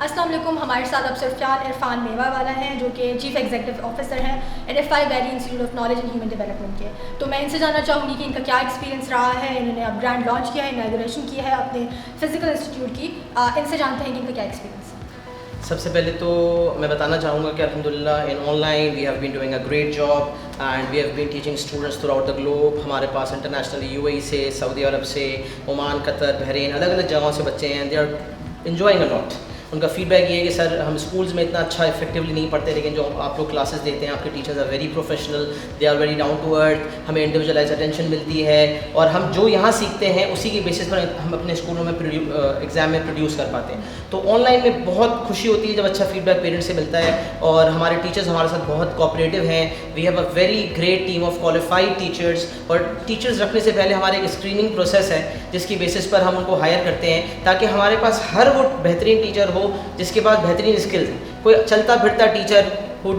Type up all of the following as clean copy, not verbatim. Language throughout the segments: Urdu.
السلام علیکم. ہمارے ساتھ اب سفیان عرفان میوا والا ہیں جو کہ چیف ایگزیکٹو آفیسر ہیں NFI valley institute of knowledge and human development کے. تو میں ان سے جاننا چاہوں گی کہ ان کا کیا ایکسپیرینس رہا ہے. انہوں نے اب برانڈ لانچ کیا ہے, اناگوریشن کی ہے اپنے فزیکل انسٹیٹیوٹ کی. ان سے جانتے ہیں کہ ان کا کیا ایکسپیرینس ہے. سب سے پہلے تو میں بتانا چاہوں گا کہ الحمدللہ in online we have been doing a great job and we have been teaching students throughout the globe. ہمارے پاس انٹرنیشنل UAE سے, سعودی عرب سے, عمان, قطر, بحرین, الگ الگ جگہوں سے بچے ہیں. دے آر انجوائنگ اے لاٹ. ان کا فیڈ بیک یہ ہے کہ سر ہم اسکولز میں اتنا اچھا افیکٹولی نہیں پڑھتے, لیکن جو آپ لوگ کلاسز دیتے ہیں آپ کے teachers are very professional, they are very down to earth. ہمیں انڈیویجولائز اٹینشن ملتی ہے اور ہم جو یہاں سیکھتے ہیں اسی کے بیسس پر ہم اپنے اسکولوں میں ایگزام میں پروڈیوس کر پاتے ہیں. تو آن لائن میں بہت خوشی ہوتی ہے جب اچھا فیڈ بیک پیرنٹس سے ملتا ہے, اور ہمارے ٹیچرز ہمارے ساتھ بہت کوآپریٹو ہیں. We have a very great team of qualified teachers, اور ٹیچرز رکھنے سے پہلے ہمارے ایک اسکریننگ پروسیس ہے جس کی بیسس پر ہم ان کو ہائر کرتے ہیں تاکہ ہمارے پاس ہر وہ بہترین ٹیچر ہو جس کے پاس بہترین اسکلز ہیں. کوئی چلتا پھرتا teacher who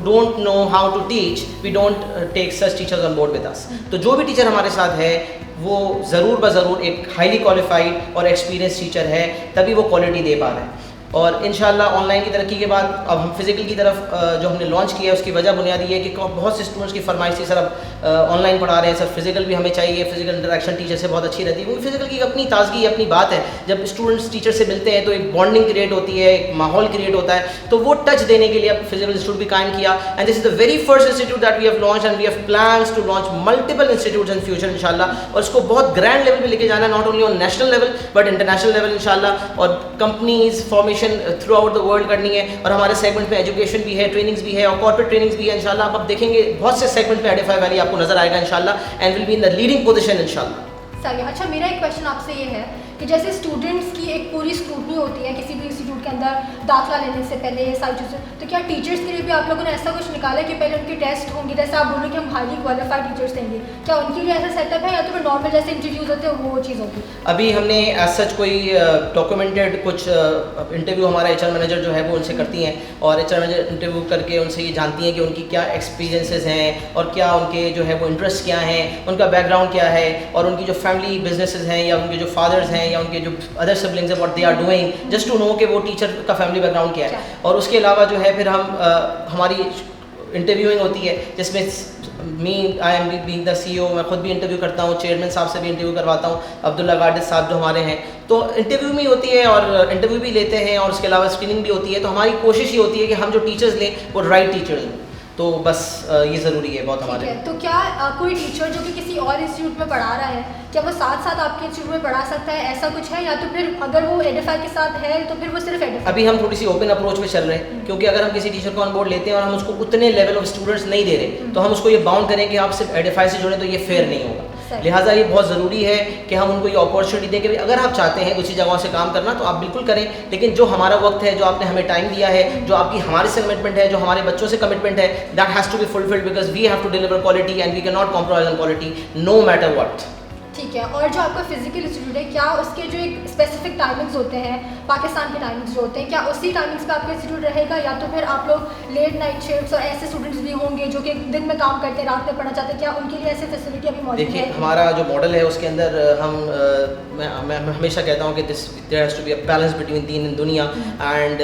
don't know how to teach, we don't take such teachers on board with us. تو جو بھی ٹیچر ہمارے ساتھ ہے وہ ضرور بضرور ایک ہائیلی کوالیفائڈ اور ایکسپیرینس ٹیچر ہے, تبھی وہ کوالٹی دے پا رہے ہیں. اور انشاءاللہ آن لائن کی ترقی کے بعد اب ہم فزیکل کی طرف جو ہم نے لانچ کیا ہے اس کی وجہ بنیادی یہ ہے کہ بہت سے اسٹوڈنٹس کی فرمائش تھی, سر اب آن لائن پڑھا رہے ہیں, سر فزیکل بھی ہمیں چاہیے, فزیکل انٹریکشن ٹیچر سے بہت اچھی رہتی ہے. کیونکہ فزیکل کی اپنی تازگی اپنی بات ہے. جب اسٹوڈنٹس ٹیچر سے ملتے ہیں تو ایک بانڈنگ کریٹ ہوتی ہے, ایک ماحول کریٹ ہوتا ہے. تو وہ ٹچ دینے کے لیے اب فزیکل انسٹیٹیوٹ بھی قائم کیا, and this is the very first institute that we have launch, and we have plans to launch multiple institutes in future انشاءاللہ. اور اس کو بہت گرینڈ لیول پہ لے کے جانا ہے, not only on national level but international level انشاءاللہ. اور companies formation through out the world کرنی ہے, اور ہمارے سیگمنٹ میں ایجوکیشن بھی ہے, ٹریننگز بھی ہے, اور کارپوریٹ ٹریننگز بھی ہے انشاءاللہ. آپ دیکھیں گے بہت سے سیگمنٹ میں NFI ویلی آپ کو نظر آئے گا انشاءاللہ, and will be in the leading position انشاءاللہ. صحیح. اچھا, میرا ایک کویشچن آپ سے یہ ہے کہ جیسے اسٹوڈنٹس کی ایک پوری اسکروٹنی ہوتی ہے کسی بھی انسٹیٹیوٹ کے اندر داخلہ لینے سے پہلے, یہ ساری چیزیں, تو کیا ٹیچرس کے لیے بھی آپ لوگوں نے ایسا کچھ نکالا ہے کہ پہلے ان کے ٹیسٹ ہوں گے, جیسے آپ بول رہے ہیں کہ ہم ہائیلی کوالیفائڈ ٹیچرس دیں گے, کیا ان کے لیے ایسا سیٹ اپ ہے یا تو پھر نارمل جیسے انٹرویوز ہوتے ہیں وہ چیز ہوگی؟ ابھی ہم نے ایز سچ کوئی ڈاکومنٹڈ کچھ انٹرویو ہمارا HR مینیجر جو ہے وہ ان سے کرتی ہیں, اور HR مینیجر انٹرویو کر کے ان سے یہ جانتی ہیں کہ ان کی کیا ایکسپیرینسز ہیں اور کیا ان کے جو ہے وہ انٹرسٹ کیا ہیں, ان کا بیک گراؤنڈ کیا ہے, اور ان کی جو فیملی بزنسز ہیں یا ان کے جو فادرز ہیں یا ان کے جو ادر سبلنگز ہیں what they are doing, just to know کہ وہ ٹیچر کا فیملی بیک گراؤنڈ کیا ہے. اور اس کے علاوہ جو ہے پھر ہم ہماری انٹرویوئنگ ہوتی ہے جس میں I am being the CEO, میں خود بھی انٹرویو کرتا ہوں, چیئرمین صاحب سے بھی انٹرویو کرواتا ہوں, عبداللہ گارڈز صاحب جو ہمارے ہیں, تو انٹرویو میں ہوتی ہے اور انٹرویو بھی لیتے ہیں, اور اس کے علاوہ اسکریننگ بھی ہوتی ہے. تو ہماری کوشش یہ ہوتی ہے کہ ہم جو ٹیچرز لیں وہ رائٹ ٹیچرز لیں. تو بس یہ ضروری ہے بہت ہمارے. تو کیا کوئی ٹیچر جو کہ کسی اور انسٹیٹیوٹ میں پڑھا رہا ہے, کیا وہ ساتھ ساتھ آپ کے انسٹیٹیوٹ میں پڑھا سکتا ہے, ایسا کچھ ہے, یا تو پھر اگر وہ NFI کے ساتھ ہے تو پھر وہ صرف NFI؟ ابھی ہم تھوڑی سی اوپن اپروچ پہ چل رہے ہیں, کیونکہ اگر ہم کسی ٹیچر کو آن بورڈ لیتے ہیں اور ہم اس کو اتنے لیول آف اسٹوڈنٹس نہیں دے رہے تو ہم اس کو یہ باؤنڈ کریں کہ آپ صرف NFI سے جڑیں, تو یہ فیئر نہیں ہوگا. لہٰذا یہ بہت ضروری ہے کہ ہم ان کو یہ اپارچونیٹی دیں کہ اگر آپ چاہتے ہیں کسی جگہوں سے کام کرنا تو آپ بالکل کریں, لیکن جو ہمارا وقت ہے, جو آپ نے ہمیں ٹائم دیا ہے, جو آپ کی ہمارے سے کمٹمنٹ ہے, جو ہمارے بچوں سے کمٹمنٹ ہے, that has to be fulfilled because we have to deliver quality and we can not compromise on quality no matter what. ٹھیک ہے. اور جو آپ کا فزیکل انسٹیٹیوٹ ہے, کیا اس کے جو ایک اسپیسیفک ٹائمنگز ہوتے ہیں, پاکستان کے ٹائمنگز جو ہوتے ہیں, کیا اسی ٹائمنگز پہ آپ کا انسٹیٹیوٹ رہے گا, یا تو پھر آپ لوگ لیٹ نائٹ شفٹس اور ایسے اسٹوڈنٹس بھی ہوں گے جو کہ دن میں کام کرتے ہیں رات میں پڑھنا چاہتے ہیں, کیا ان کے لیے ایسے فیسلٹی ابھی موجود ہے؟ دیکھیے ہمارا جو ماڈل ہے اس کے اندر میں ہمیشہ کہتا ہوں کہ there has to be a balance between then and دنیا, and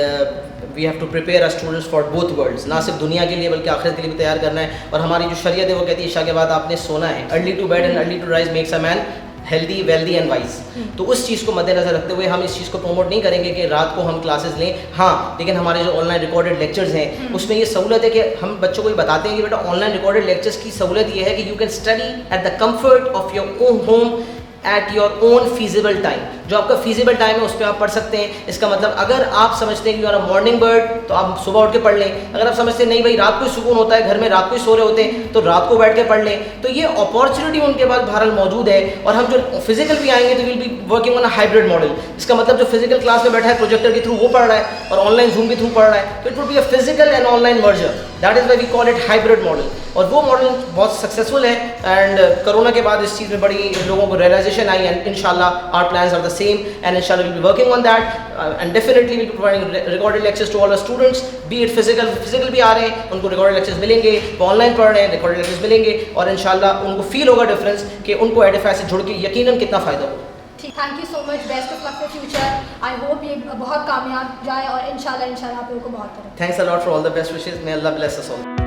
we have to prepare our students for both worlds, نہ صرف دنیا کے لیے بلکہ آخرت کے لیے بھی تیار کرنا ہے. اور ہماری جو شریعت ہے وہ کہتی ہے عشاء کے بعد آپ نے سونا ہے. early to bed and early to rise makes a man healthy, wealthy and wise. تو اس چیز کو مد نظر رکھتے ہوئے ہم اس چیز کو پروموٹ نہیں کریں گے کہ رات کو ہم کلاسز لیں. ہاں, لیکن ہمارے جو آن لائن ریکارڈڈ لیکچرز ہیں اس میں یہ سہولت ہے کہ ہم بچوں کو یہ بتاتے ہیں کہ بیٹا آن لائن ریکارڈڈ لیکچرز کی سہولت یہ ہے کہ you can study at the comfort of your own home at your own feasible time. جو آپ کا فیزیبل ٹائم ہے اس پہ آپ پڑھ سکتے ہیں. اس کا مطلب اگر آپ سمجھتے ہیں کہ you are a morning bird تو آپ صبح اٹھ کے پڑھ لیں. اگر آپ سمجھتے ہیں نہیں بھائی رات کو ہی سکون ہوتا ہے, گھر میں رات کو ہی سو رہے ہوتے ہیں, تو رات کو بیٹھ کے پڑھ لیں. تو یہ اپارچونیٹی ان کے پاس بہرحال موجود ہے. اور ہم جو فزیکل بھی آئیں گے تو will be working on a hybrid model. اس کا مطلب جو فزیکل کلاس میں بیٹھا ہے پروجیکٹر کے تھرو وہ پڑھ رہا ہے اور آن لائن زوم کے تھرو پڑھ رہا ہے, تو it would be a physical and online merger. That is why we call it hybrid model. اور وہ ماڈل بہت سکسیزفل ہے, اینڈ کرونا کے بعد اس چیز میں بڑی لوگوں کو ریئلائزیشن آئی, اینڈ انشاءاللہ our plans are the same, and inshallah we'll be working on that, and definitely we'll be providing recorded lectures to all our students, be it physical بھی آ رہے ہیں ان کو recorded lectures ملیں گے, وہ آن لائن پڑھ رہے ہیں recorded lectures ملیں گے, اور انشاءاللہ ان کو فیل ہوگا ڈفرینس کہ ان کو NFI سے جڑ کے یقیناً کتنا فائدہ ہوگا. ٹھیک, thank you so much, best of luck for future. I hope یہ بہت کامیاب جائے اور انشاءاللہ آپ لوگوں کو بہت طرح. Thanks a lot for all the best wishes. May Allah bless us all.